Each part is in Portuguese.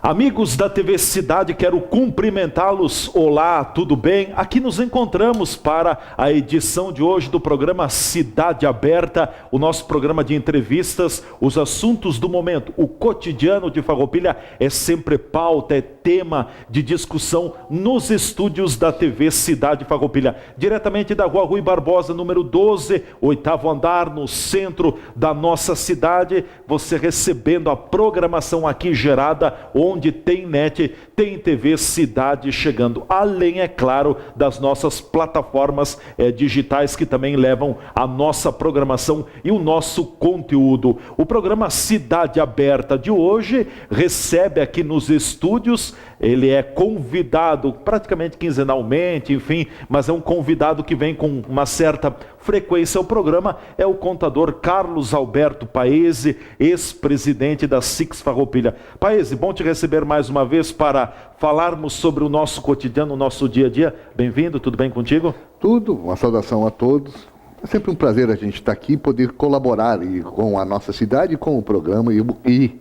Amigos da TV Cidade, quero cumprimentá-los. Olá, tudo bem? Aqui nos encontramos para a edição de hoje do programa Cidade Aberta, o nosso programa de entrevistas, os assuntos do momento. O cotidiano de Farroupilha é sempre pauta, é tema de discussão nos estúdios da TV Cidade Farroupilha, diretamente da Rua Rui Barbosa, número 12, 8º andar, no centro da nossa cidade, você recebendo a programação aqui gerada, onde tem net, tem TV Cidade chegando, além, é claro, das nossas plataformas digitais que também levam a nossa programação e o nosso conteúdo. O programa Cidade Aberta de hoje recebe aqui nos estúdios, ele é convidado praticamente quinzenalmente, enfim, mas é um convidado que vem com uma certa frequência ao programa, é o contador Carlos Alberto Paese, ex-presidente da SIX Farroupilha. Paese, bom te receber mais uma vez para falarmos sobre o nosso cotidiano, o nosso dia a dia. Bem-vindo, tudo bem contigo? Tudo, uma saudação a todos. É sempre um prazer a gente estar aqui e poder colaborar com a nossa cidade, com o programa e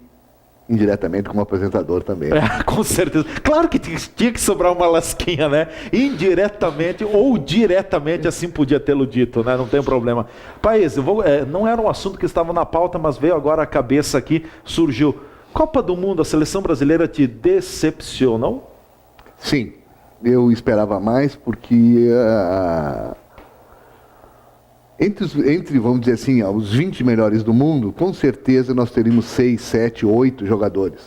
indiretamente como apresentador também. Com certeza. Claro que tinha que sobrar uma lasquinha, né? Indiretamente ou diretamente, assim podia tê-lo dito, né? Não tem problema. Paese, não era um assunto que estava na pauta, mas veio agora à cabeça aqui, surgiu. Copa do Mundo, a seleção brasileira te decepcionou? Sim, eu esperava mais porque entre, vamos dizer assim, os 20 melhores do mundo, com certeza nós teríamos 6, 7, 8 jogadores.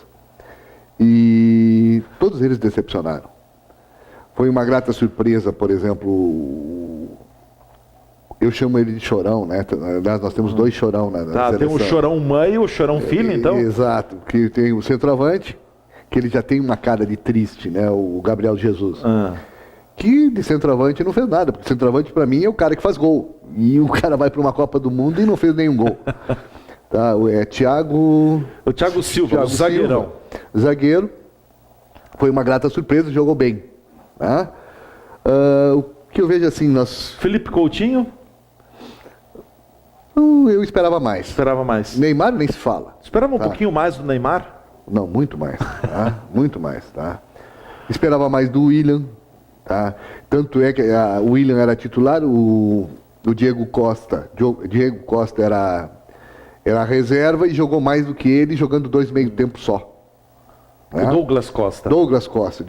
E todos eles decepcionaram. Foi uma grata surpresa, por exemplo, eu chamo ele de Chorão, né? Nós temos dois Chorão na seleção. Tem o Chorão mãe e o Chorão filho, então? Exato, que tem o centroavante, que ele já tem uma cara de triste, né? O Gabriel Jesus. Que de centroavante não fez nada, porque centroavante para mim é o cara que faz gol. E o cara vai para uma Copa do Mundo e não fez nenhum gol. Tá? É Thiago... O Thiago Silva, o zagueirão. Zagueiro. Foi uma grata surpresa, jogou bem. Tá? O que eu vejo assim, Felipe Coutinho? Eu esperava mais. Esperava mais. Neymar nem se fala. Esperava um pouquinho mais do Neymar? Não, muito mais. Tá? Muito mais. Tá? Esperava mais do William. Tá? Tanto é que o William era titular, o Diego Costa era reserva e jogou mais do que ele, jogando 2 meio tempo só. O Douglas Costa. Douglas Costa.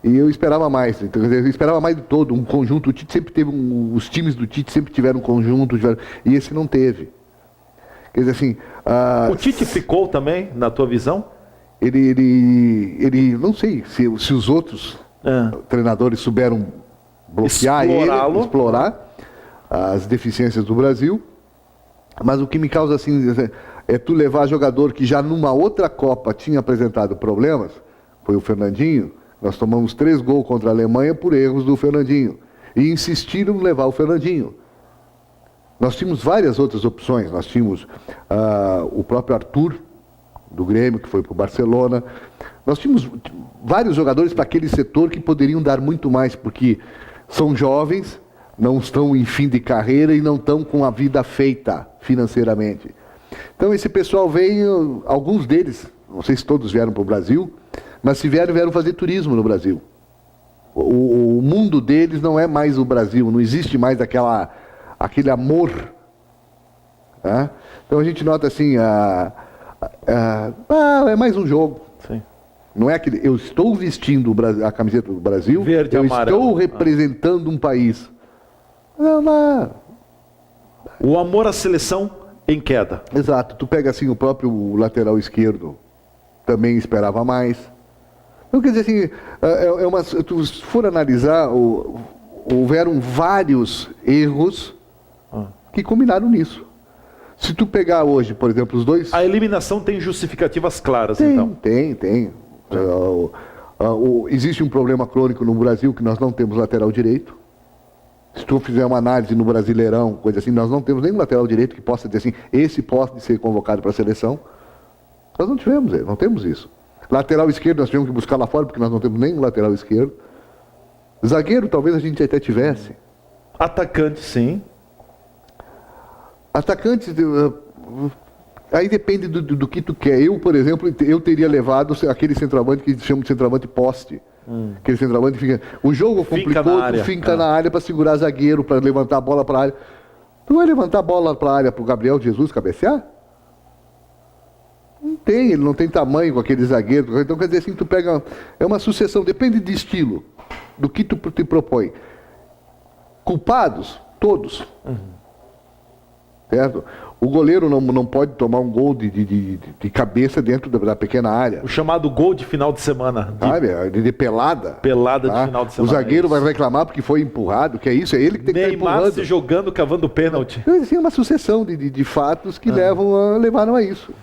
E eu esperava mais, então, eu esperava mais de todo, um conjunto. O Tite sempre teve, os times do Tite sempre tiveram um conjunto, e esse não teve. Quer dizer assim... O Tite ficou também, na tua visão? Ele não sei se os outros treinadores souberam bloquear ele, explorar as deficiências do Brasil, mas o que me causa assim é tu levar jogador que já numa outra Copa tinha apresentado problemas, foi o Fernandinho. Nós tomamos 3 gols contra a Alemanha por erros do Fernandinho e insistiram em levar o Fernandinho. Nós tínhamos várias outras opções, nós tínhamos o próprio Arthur do Grêmio, que foi para o Barcelona. Nós tínhamos vários jogadores para aquele setor que poderiam dar muito mais, porque são jovens, não estão em fim de carreira e não estão com a vida feita financeiramente. Então esse pessoal veio, alguns deles, não sei se todos vieram para o Brasil, mas se vieram fazer turismo no Brasil. O mundo deles não é mais o Brasil, não existe mais aquele amor. Né? Então a gente nota assim, é mais um jogo. Sim. Não é que eu estou vestindo a camiseta do Brasil, verde, eu amarelo. Estou representando um país. O amor à seleção em queda. Exato. Tu pega assim o próprio lateral esquerdo, também esperava mais. Então, quer dizer assim, se tu for analisar, houveram vários erros que combinaram nisso. Se tu pegar hoje, por exemplo, os dois... A eliminação tem justificativas claras, então? Tem. Existe um problema crônico no Brasil, que nós não temos lateral direito. Se tu fizer uma análise no Brasileirão, coisa assim, nós não temos nenhum lateral direito que possa dizer assim, esse pode ser convocado para a seleção. Nós não temos isso. Lateral esquerdo nós tivemos que buscar lá fora, porque nós não temos nenhum lateral esquerdo. Zagueiro talvez a gente até tivesse. Atacante, sim. Atacantes, Aí depende do que tu quer. Eu, por exemplo, eu teria levado aquele centroavante que chama de centroavante poste. Aquele centroavante fica... O jogo complicou, tu fica na área para segurar zagueiro, para levantar a bola para a área. Tu vai levantar a bola para a área para o Gabriel Jesus cabecear? Não tem, ele não tem tamanho com aquele zagueiro. Então, quer dizer assim, tu pega... É uma sucessão, depende de estilo, do que tu te propõe. Culpados? Todos. Certo? O goleiro não pode tomar um gol de cabeça dentro da pequena área. O chamado gol de final de semana. De pelada. Pelada de final de semana. O zagueiro vai reclamar porque foi empurrado, que é isso, é ele que tem que estar empurrando. Neymar se jogando, cavando pênalti. Então, assim, é uma sucessão de fatos que levaram a isso.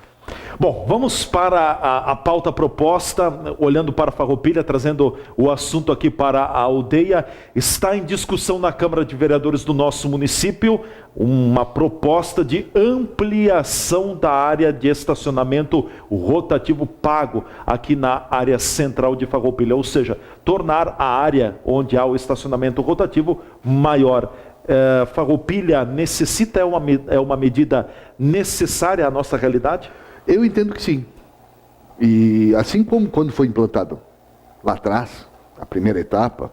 Bom, vamos para a pauta proposta, olhando para Farroupilha, trazendo o assunto aqui para a aldeia. Está em discussão na Câmara de Vereadores do nosso município uma proposta de ampliação da área de estacionamento rotativo pago aqui na área central de Farroupilha, ou seja, tornar a área onde há o estacionamento rotativo maior. Farroupilha necessita, é uma medida necessária à nossa realidade? Eu entendo que sim. E assim como quando foi implantado lá atrás, a primeira etapa,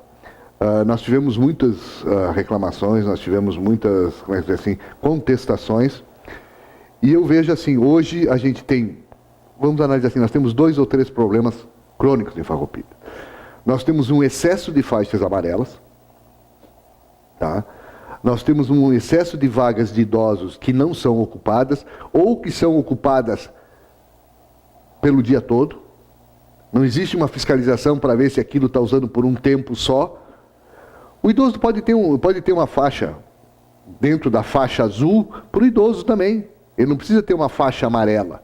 nós tivemos muitas reclamações, nós tivemos muitas, como é que dizer assim, contestações. E eu vejo assim, hoje a gente tem, vamos analisar assim, nós temos 2 ou 3 problemas crônicos em Farroupilha. Nós temos um excesso de faixas amarelas, tá? Nós temos um excesso de vagas de idosos que não são ocupadas, ou que são ocupadas pelo dia todo. Não existe uma fiscalização para ver se aquilo está usando por um tempo só. O idoso pode ter uma faixa dentro da faixa azul para o idoso também. Ele não precisa ter uma faixa amarela.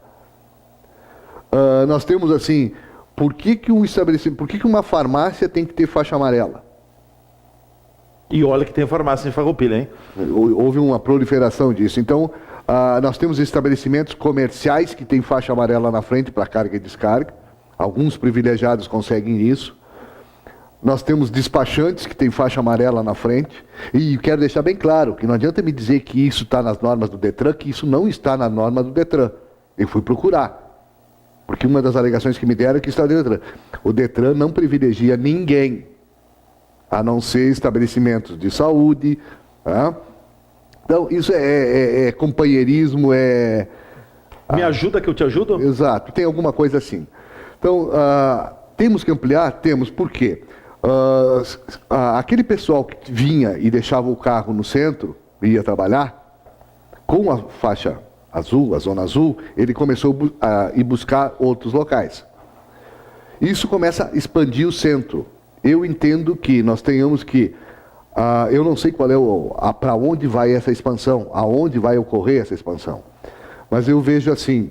Nós temos assim, por que uma farmácia tem que ter faixa amarela? E olha que tem farmácia em Farroupilha, hein? Houve uma proliferação disso. Então, nós temos estabelecimentos comerciais que têm faixa amarela na frente para carga e descarga. Alguns privilegiados conseguem isso. Nós temos despachantes que têm faixa amarela na frente. E quero deixar bem claro que não adianta me dizer que isso está nas normas do Detran, que isso não está na norma do Detran. Eu fui procurar. Porque uma das alegações que me deram é que está no Detran. O Detran não privilegia ninguém, a não ser estabelecimentos de saúde. Tá? Então, isso é companheirismo, Me ajuda que eu te ajudo? Exato, tem alguma coisa assim. Então, temos que ampliar? Temos. Por quê? Aquele pessoal que vinha e deixava o carro no centro, ia trabalhar, com a faixa azul, a zona azul, ele começou a ir buscar outros locais. Isso começa a expandir o centro. Eu entendo que nós tenhamos que... eu não sei qual é para onde vai essa expansão, aonde vai ocorrer essa expansão. Mas eu vejo assim,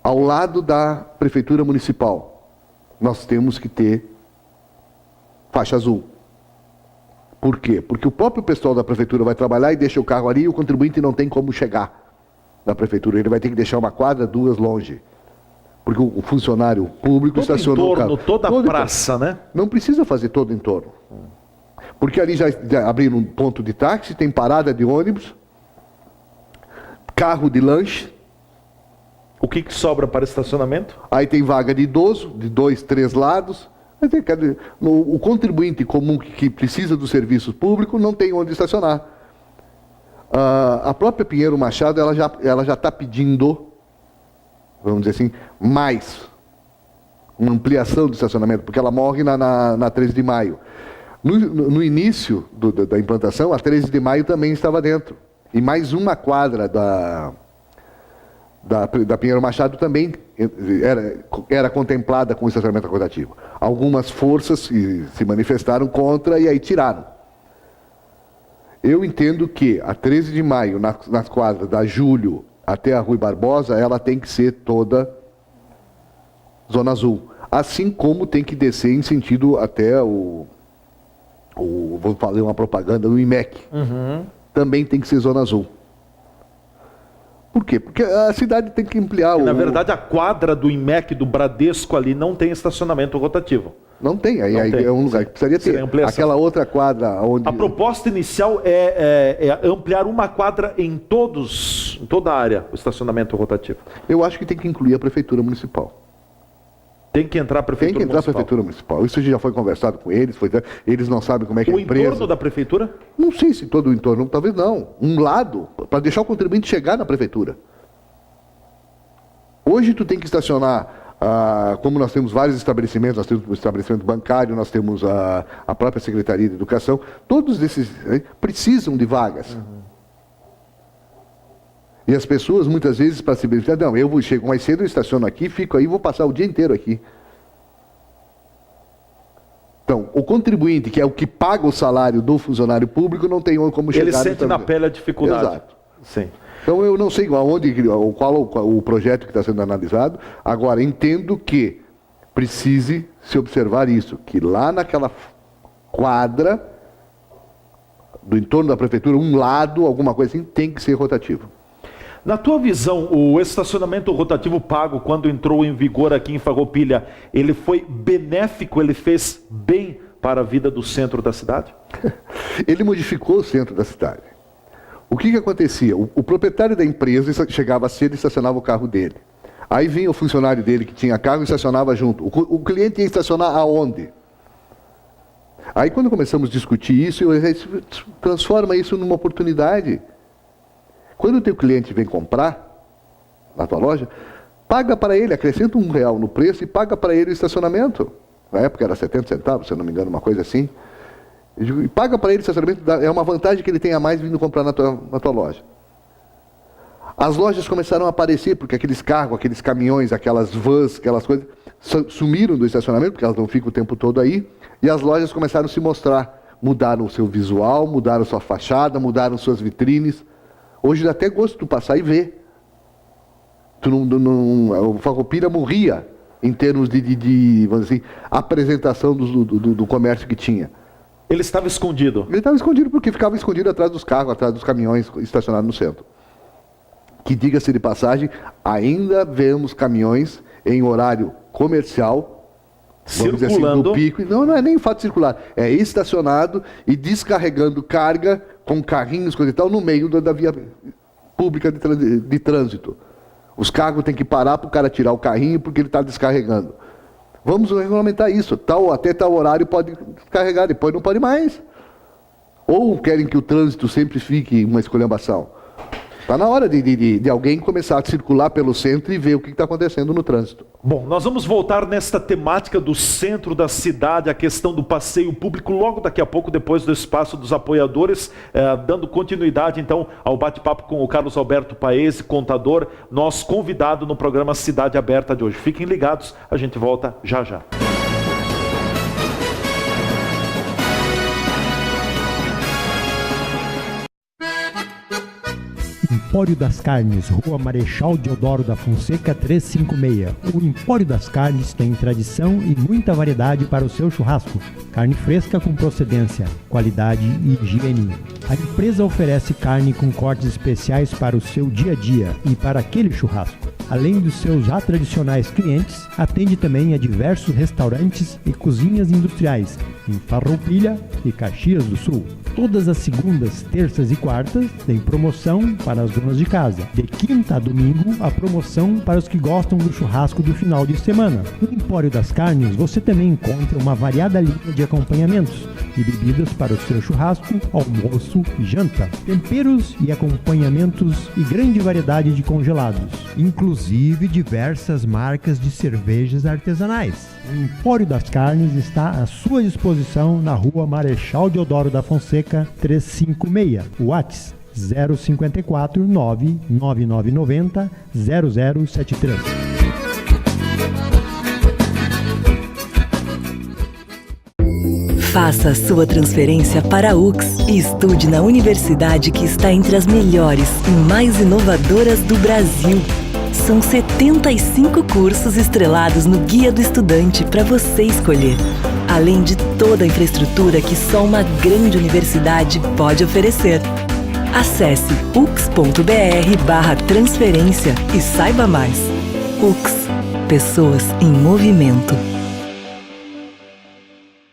ao lado da Prefeitura Municipal, nós temos que ter faixa azul. Por quê? Porque o próprio pessoal da Prefeitura vai trabalhar e deixa o carro ali e o contribuinte não tem como chegar na Prefeitura. Ele vai ter que deixar uma quadra, 2 longe. Porque o funcionário público estacionou o carro. Toda a praça, né? Não precisa fazer todo o entorno. Porque ali já abriram um ponto de táxi, tem parada de ônibus, carro de lanche. O que sobra para estacionamento? Aí tem vaga de idoso, de 2, 3 lados. O contribuinte comum que precisa dos serviços públicos não tem onde estacionar. A própria Pinheiro Machado, ela já está pedindo, vamos dizer assim, mais uma ampliação do estacionamento, porque ela morre na 13 de maio. No início da implantação, a 13 de maio também estava dentro. E mais uma quadra da Pinheiro Machado também era contemplada com o estacionamento rotativo. Algumas forças se manifestaram contra e aí tiraram. Eu entendo que a 13 de maio, nas quadras da Júlio até a Rui Barbosa, ela tem que ser toda zona azul. Assim como tem que descer em sentido até vou fazer uma propaganda no IMEC. Também tem que ser zona azul. Por quê? Porque a cidade tem que ampliar. Na verdade, a quadra do IMEC, do Bradesco ali, não tem estacionamento rotativo. Não tem, aí é um lugar que precisaria ter. Aquela outra quadra onde... A proposta inicial é ampliar uma quadra em toda a área, o estacionamento rotativo. Eu acho que tem que incluir a Prefeitura Municipal. Tem que entrar a Prefeitura Municipal. Tem que entrar a Prefeitura Municipal. Isso já foi conversado com eles, eles não sabem como é que é a empresa... O entorno da Prefeitura? Não sei se todo o entorno, talvez não. Um lado, para deixar o contribuinte chegar na Prefeitura. Hoje tu tem que estacionar... como nós temos vários estabelecimentos, nós temos o estabelecimento bancário, nós temos a própria Secretaria de Educação, todos esses precisam de vagas. E as pessoas, muitas vezes, para se beneficiar, não, eu chego mais cedo, eu estaciono aqui, fico aí, vou passar o dia inteiro aqui. Então, o contribuinte, que é o que paga o salário do funcionário público, não tem como chegar... Ele sente na pele a dificuldade. Exato. Sim. Então, eu não sei qual o projeto que está sendo analisado. Agora, entendo que precise se observar isso, que lá naquela quadra, do entorno da prefeitura, um lado, alguma coisa assim, tem que ser rotativo. Na tua visão, o estacionamento rotativo pago, quando entrou em vigor aqui em Farroupilha, ele foi benéfico, ele fez bem para a vida do centro da cidade? Ele modificou o centro da cidade. O que acontecia? O proprietário da empresa chegava cedo e estacionava o carro dele. Aí vinha o funcionário dele que tinha carro e estacionava junto. O cliente ia estacionar aonde? Aí quando começamos a discutir isso, eu transforma isso numa oportunidade. Quando o teu cliente vem comprar na tua loja, paga para ele, acrescenta R$1 no preço e paga para ele o estacionamento. Na época era 70 centavos, se eu não me engano, uma coisa assim. E paga para ele o estacionamento, é uma vantagem que ele tem a mais vindo comprar na tua loja. As lojas começaram a aparecer, porque aqueles carros, aqueles caminhões, aquelas vans, aquelas coisas, sumiram do estacionamento, porque elas não ficam o tempo todo aí, e as lojas começaram a se mostrar. Mudaram o seu visual, mudaram sua fachada, mudaram suas vitrines. Hoje dá até gosto de tu passar e ver. O Farroupilha morria em termos de vamos dizer assim, apresentação do comércio que tinha. Ele estava escondido? Ele estava escondido porque ficava escondido atrás dos carros, atrás dos caminhões estacionados no centro. Que, diga-se de passagem, ainda vemos caminhões em horário comercial, vamos dizer assim, do pico. Não é nem o fato de circular, é estacionado e descarregando carga com carrinhos, coisa e tal, no meio da via pública de trânsito. Os carros têm que parar para o cara tirar o carrinho porque ele está descarregando. Vamos regulamentar isso. Até tal horário pode descarregar, depois não pode mais. Ou querem que o trânsito sempre fique uma esculhambação? Está na hora de alguém começar a circular pelo centro e ver o que está acontecendo no trânsito. Bom, nós vamos voltar nesta temática do centro da cidade, a questão do passeio público, logo daqui a pouco, depois do espaço dos apoiadores, dando continuidade então ao bate-papo com o Carlos Alberto Paese, contador, nosso convidado no programa Cidade Aberta de hoje. Fiquem ligados, a gente volta já já. Empório das Carnes, Rua Marechal Deodoro da Fonseca 356. O Empório das Carnes tem tradição e muita variedade para o seu churrasco. Carne fresca com procedência, qualidade e higiene. A empresa oferece carne com cortes especiais para o seu dia a dia e para aquele churrasco. Além dos seus já tradicionais clientes, atende também a diversos restaurantes e cozinhas industriais em Farroupilha e Caxias do Sul. Todas as segundas, terças e quartas tem promoção para as donas de casa. De quinta a domingo, a promoção para os que gostam do churrasco do final de semana. No Empório das Carnes, você também encontra uma variada linha de acompanhamentos e bebidas para o seu churrasco, almoço e janta. Temperos e acompanhamentos e grande variedade de congelados, inclusive diversas marcas de cervejas artesanais. O Empório das Carnes está à sua disposição na Rua Marechal Deodoro da Fonseca 356, WhatsApp 054 99990 0073. Faça a sua transferência para a UX e estude na universidade que está entre as melhores e mais inovadoras do Brasil. São 75 cursos estrelados no Guia do Estudante para você escolher, além de toda a infraestrutura que só uma grande universidade pode oferecer. Acesse ux.br/transferência e saiba mais. UX, pessoas em movimento.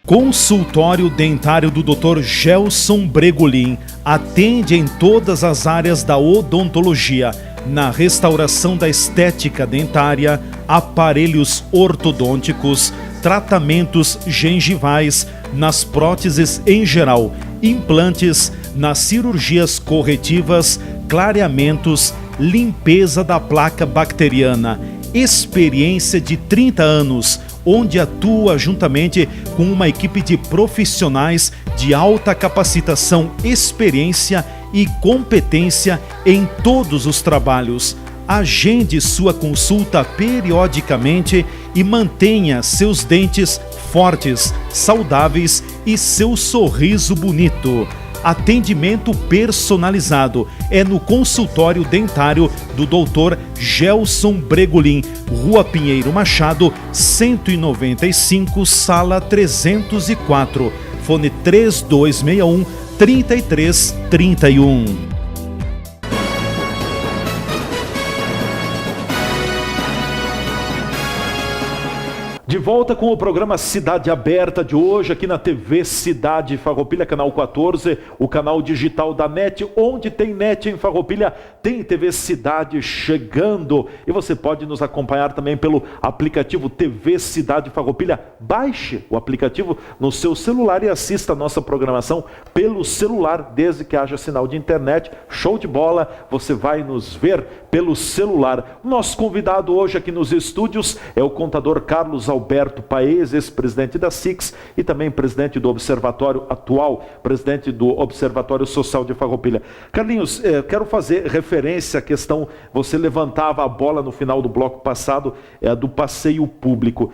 Consultório dentário do Dr. Gelson Bregolin atende em todas as áreas da odontologia, na restauração da estética dentária, aparelhos ortodônticos, tratamentos gengivais, nas próteses em geral, implantes, nas cirurgias corretivas, clareamentos, limpeza da placa bacteriana. Experiência de 30 anos, onde atua juntamente com uma equipe de profissionais de alta capacitação, experiência e competência em todos os trabalhos. Agende sua consulta periodicamente e mantenha seus dentes fortes, saudáveis e seu sorriso bonito. Atendimento personalizado é no consultório dentário do Dr. Gelson Bregolin, Rua Pinheiro Machado, 195, sala 304, fone 3261-3331. De volta com o programa Cidade Aberta de hoje, aqui na TV Cidade Farroupilha, canal 14, o canal digital da NET. Onde tem NET em Farroupilha, tem TV Cidade chegando. E você pode nos acompanhar também pelo aplicativo TV Cidade Farroupilha. Baixe o aplicativo no seu celular e assista a nossa programação pelo celular, desde que haja sinal de internet. Show de bola, você vai nos ver pelo celular. O nosso convidado hoje aqui nos estúdios é o contador Carlos Alberto Paes, ex-presidente da SIX e também presidente do Observatório atual, presidente do Observatório Social de Farroupilha. Carlinhos, quero fazer referência à questão, você levantava a bola no final do bloco passado, do passeio público.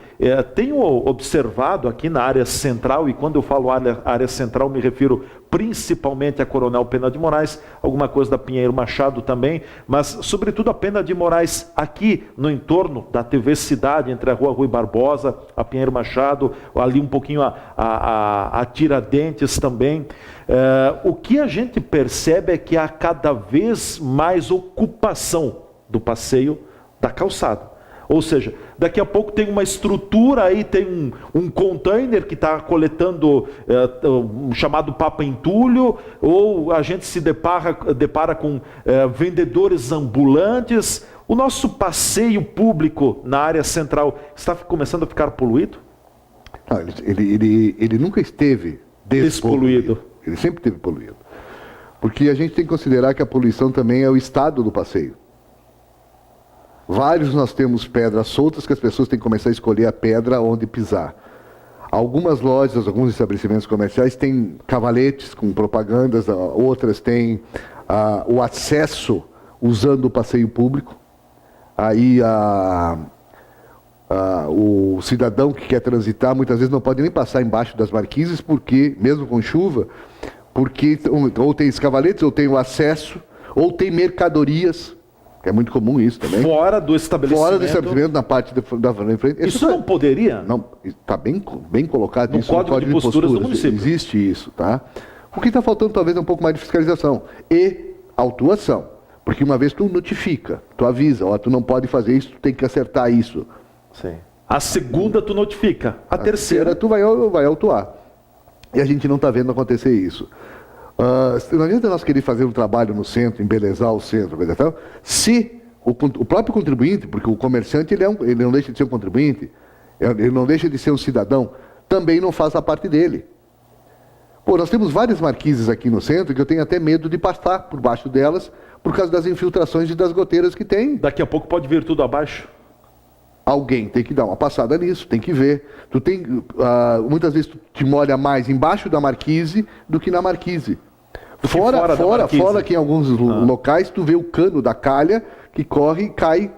Tenho observado aqui na área central, e quando eu falo área central me refiro principalmente a Coronel Pena de Moraes, alguma coisa da Pinheiro Machado também, mas sobretudo a Pena de Moraes aqui no entorno da TV Cidade, entre a Rua Rui Barbosa, a Pinheiro Machado, ali um pouquinho a Tiradentes também. O que a gente percebe é que há cada vez mais ocupação do passeio da calçada. Ou seja, daqui a pouco tem uma estrutura aí, tem um container que está coletando um chamado papa entulho, ou a gente se depara com vendedores ambulantes. O nosso passeio público na área central está começando a ficar poluído? Não, ele nunca esteve despoluído. Ele sempre esteve poluído. Porque a gente tem que considerar que a poluição também é o estado do passeio. Vários nós temos pedras soltas que as pessoas têm que começar a escolher a pedra onde pisar. Algumas lojas, alguns estabelecimentos comerciais têm cavaletes com propagandas, outras têm o acesso usando o passeio público. Aí o cidadão que quer transitar muitas vezes não pode nem passar embaixo das marquises, porque, mesmo com chuva, porque ou tem os cavaletes, ou tem o acesso, ou tem mercadorias. É muito comum isso também. Fora do estabelecimento. Fora do estabelecimento, na parte da frente. Isso não poderia? Não, está bem colocado no isso Código de Posturas do município. Existe isso, tá? O que está faltando talvez é um pouco mais de fiscalização e autuação. Porque uma vez tu notifica, tu avisa, ó, tu não pode fazer isso, tu tem que acertar isso. Sim. A segunda tu notifica, a terceira tu vai autuar. E a gente não está vendo acontecer isso. Não adianta nós querer fazer um trabalho no centro, embelezar o centro, se o próprio contribuinte, porque o comerciante ele não deixa de ser um contribuinte, ele não deixa de ser um cidadão, também não faz a parte dele. Pô, nós temos várias marquises aqui no centro que eu tenho até medo de passar por baixo delas, por causa das infiltrações e das goteiras que tem. Daqui a pouco pode vir tudo abaixo. Alguém tem que dar uma passada nisso, tem que ver. Muitas vezes tu te molha mais embaixo da marquise do que na marquise. Fora que em alguns locais tu vê o cano da calha que corre e cai.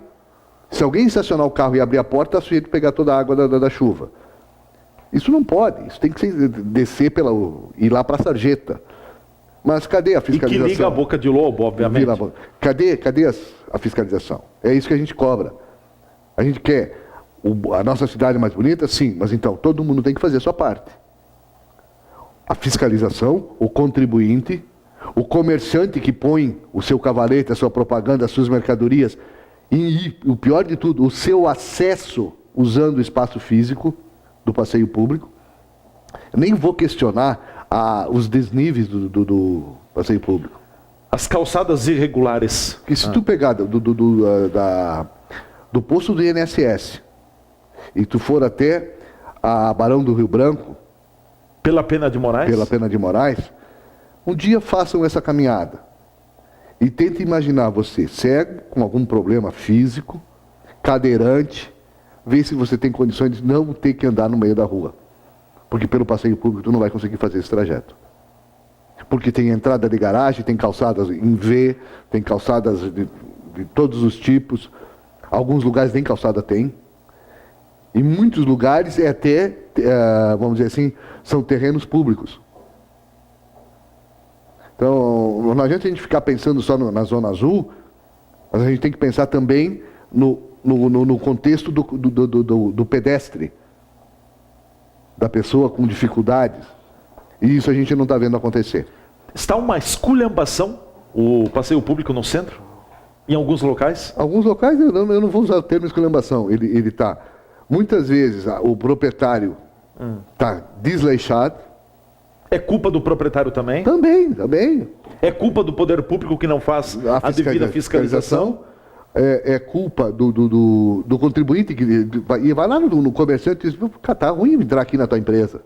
Se alguém estacionar o carro e abrir a porta, está sujeito a pegar toda a água da chuva. Isso não pode, isso tem que descer ir lá para a sarjeta. Mas cadê a fiscalização? E que liga a boca de lobo, obviamente. Cadê a fiscalização? É isso que a gente cobra. A gente quer a nossa cidade mais bonita? Sim, mas então todo mundo tem que fazer a sua parte. A fiscalização, o contribuinte, o comerciante que põe o seu cavalete, a sua propaganda, as suas mercadorias, e o pior de tudo, o seu acesso usando o espaço físico do passeio público. Nem vou questionar os desníveis do passeio público. As calçadas irregulares. Porque se tu pegar do posto do INSS e tu for até a Barão do Rio Branco... Pela Pena de Moraes? Pela Pena de Moraes, um dia façam essa caminhada. E tente imaginar você cego, com algum problema físico, cadeirante, ver se você tem condições de não ter que andar no meio da rua. Porque pelo passeio público tu não vai conseguir fazer esse trajeto. Porque tem entrada de garagem, tem calçadas em V, tem calçadas de todos os tipos. Alguns lugares nem calçada tem. Em muitos lugares é até, vamos dizer assim, são terrenos públicos. Então, não adianta a gente ficar pensando só na Zona Azul, mas a gente tem que pensar também no contexto do pedestre, da pessoa com dificuldades. E isso a gente não está vendo acontecer. Está uma esculhambação o passeio público no centro? Em alguns locais? Alguns locais, eu não vou usar o termo esculhambação. Ele está, muitas vezes, o proprietário está desleixado. É culpa do proprietário também? Também. É culpa do poder público que não faz a devida fiscalização? É culpa do contribuinte que vai lá no comerciante e diz, tá ruim entrar aqui na tua empresa.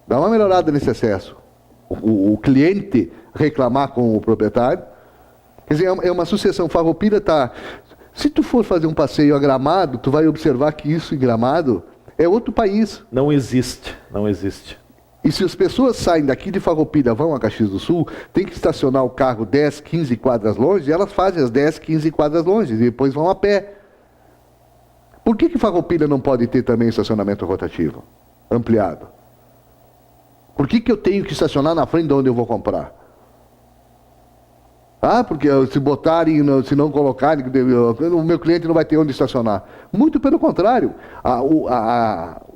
Dá uma melhorada nesse excesso. O cliente reclamar com o proprietário. Quer dizer, é uma sucessão. Farroupilha tá... Se tu for fazer um passeio a Gramado, tu vai observar que isso em Gramado é outro país. Não existe. E se as pessoas saem daqui de Farroupilha, vão a Caxias do Sul, tem que estacionar o carro 10, 15 quadras longe, e elas fazem as 10, 15 quadras longe, e depois vão a pé. Por que Farroupilha não pode ter também estacionamento rotativo, ampliado? Por que eu tenho que estacionar na frente de onde eu vou comprar? Porque se botarem, se não colocarem, o meu cliente não vai ter onde estacionar. Muito pelo contrário.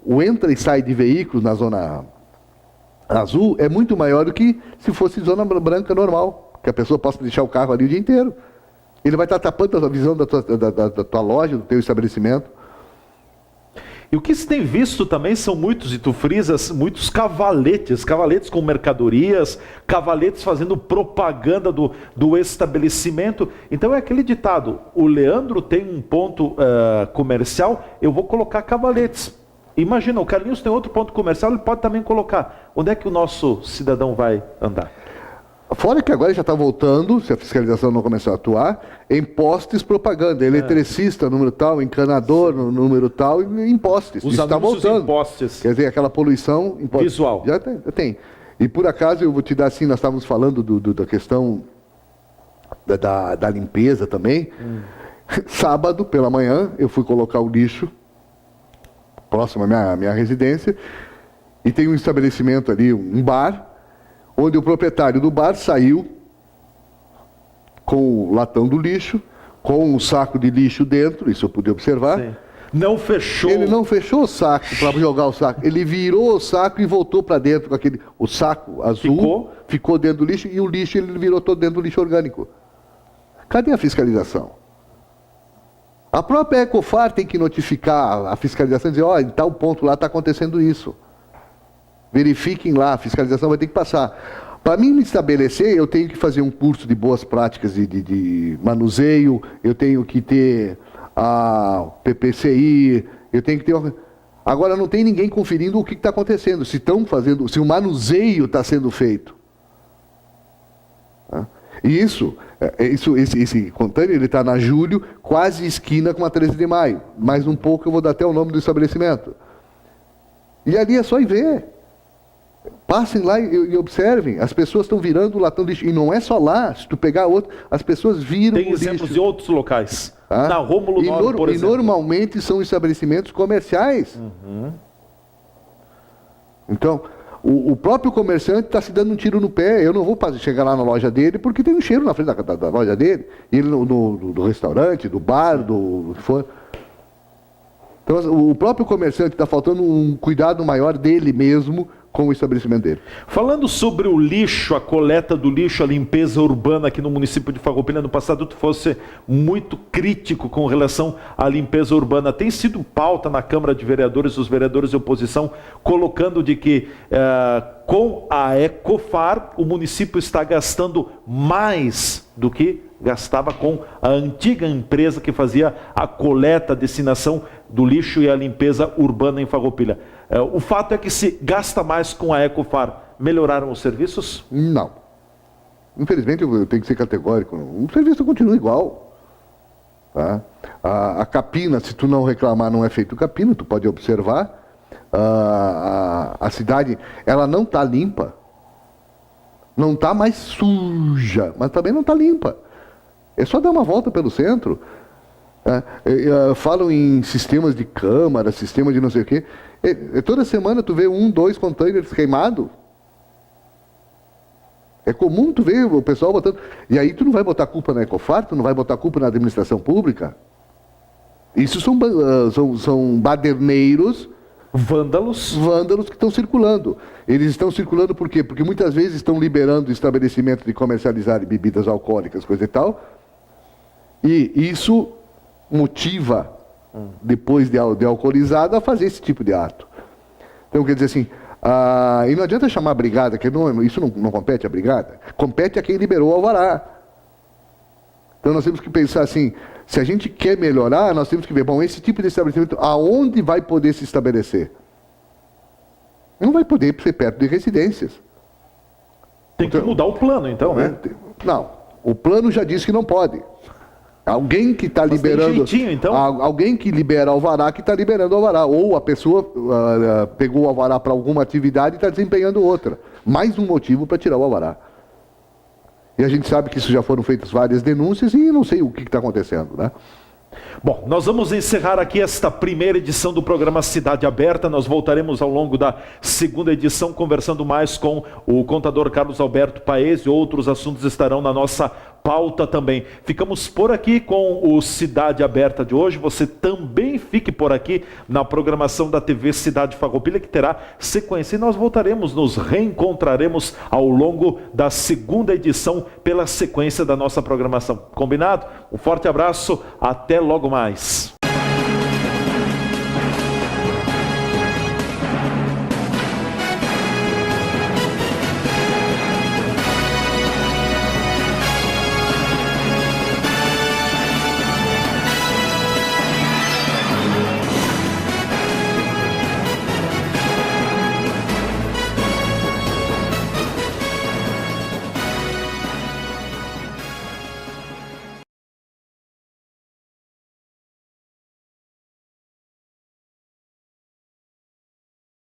O entra e sai de veículos na zona azul é muito maior do que se fosse zona branca normal, que a pessoa possa deixar o carro ali o dia inteiro. Ele vai estar tapando a visão da tua loja, do teu estabelecimento. E o que se tem visto também são muitos, e tu frisas, muitos cavaletes com mercadorias, cavaletes fazendo propaganda do estabelecimento. Então é aquele ditado, o Leandro tem um ponto comercial, eu vou colocar cavaletes. Imagina, o Carlinhos tem outro ponto comercial, ele pode também colocar. Onde é que o nosso cidadão vai andar? Fora que agora já está voltando, se a fiscalização não começar a atuar, em postes propaganda, eletricista, número tal, encanador, número tal, em postes. Os anúncios em postes. Quer dizer, aquela poluição visual. Já tem. E por acaso, eu vou te dar assim, nós estávamos falando da questão da limpeza também. Sábado, pela manhã, eu fui colocar o lixo próximo à minha residência, e tem um estabelecimento ali, um bar, onde o proprietário do bar saiu com o latão do lixo, com um saco de lixo dentro, isso eu pude observar. Sim. Não fechou. Ele não fechou o saco para jogar o saco, ele virou o saco e voltou para dentro com o saco azul, ficou dentro do lixo, e o lixo ele virou todo dentro do lixo orgânico. Cadê a fiscalização? A própria Ecofar tem que notificar a fiscalização e dizer, em tal ponto lá está acontecendo isso. Verifiquem lá, a fiscalização vai ter que passar. Para mim me estabelecer, eu tenho que fazer um curso de boas práticas de manuseio, eu tenho que ter a PPCI, eu tenho que ter... Agora não tem ninguém conferindo o que está acontecendo, se o manuseio está sendo feito. E esse container, ele está na Júlio, quase esquina com a 13 de maio. Mais um pouco eu vou dar até o nome do estabelecimento. E ali é só ir ver. Passem lá e observem. As pessoas estão virando o latão de lixo. E não é só lá. Se tu pegar outro, as pessoas viram o lixo. Tem exemplos de outros locais. Na Rômulo Nobre, por exemplo. E normalmente são estabelecimentos comerciais. Então... O próprio comerciante está se dando um tiro no pé. Eu não vou chegar lá na loja dele porque tem um cheiro na frente da loja dele. Ele do restaurante, do bar, do que for. Então o próprio comerciante está faltando um cuidado maior dele mesmo com o estabelecimento dele. Falando sobre o lixo, a coleta do lixo, a limpeza urbana aqui no município de Farroupilha, no passado tu fosse muito crítico com relação à limpeza urbana. Tem sido pauta na Câmara de Vereadores, os vereadores de oposição, colocando de que com a Ecofar o município está gastando mais do que gastava com a antiga empresa que fazia a coleta, a destinação do lixo e a limpeza urbana em Farroupilha. O fato é que se gasta mais com a Ecofar. Melhoraram os serviços? Não. Infelizmente, eu tenho que ser categórico. O serviço continua igual. Tá? A capina, se tu não reclamar, não é feito capina, tu pode observar. A cidade, ela não está limpa. Não está mais suja, mas também não está limpa. É só dar uma volta pelo centro. Falam em sistemas de câmara, sistema de não sei o quê. Toda semana tu vê 1, 2 containers queimados. É comum tu ver o pessoal botando... E aí tu não vai botar culpa na Ecofar, tu não vai botar culpa na administração pública. Isso são baderneiros... Vândalos que estão circulando. Eles estão circulando por quê? Porque muitas vezes estão liberando o estabelecimento de comercializar bebidas alcoólicas, coisa e tal. E isso motiva, depois de alcoolizado, a fazer esse tipo de ato. Então, quer dizer assim, e não adianta chamar a brigada, que isso não compete à brigada, compete a quem liberou o alvará. Então nós temos que pensar assim, se a gente quer melhorar, nós temos que ver, bom, esse tipo de estabelecimento, aonde vai poder se estabelecer? Não vai poder ser perto de residências. Tem que mudar o plano, então, né? Não, o plano já disse que não pode. Alguém que está liberando... Jeitinho, então? Alguém que libera alvará, que está liberando alvará. Ou a pessoa pegou o alvará para alguma atividade e está desempenhando outra. Mais um motivo para tirar o alvará. E a gente sabe que isso já foram feitas várias denúncias e não sei o que está acontecendo, né? Bom, nós vamos encerrar aqui esta primeira edição do programa Cidade Aberta. Nós voltaremos ao longo da segunda edição conversando mais com o contador Carlos Alberto Paes e outros assuntos estarão na nossa pauta também. Ficamos por aqui com o Cidade Aberta de hoje. Você também fique por aqui na programação da TV Cidade Farroupilha, que terá sequência. E nós voltaremos, nos reencontraremos ao longo da segunda edição pela sequência da nossa programação. Combinado? Um forte abraço, até logo mais.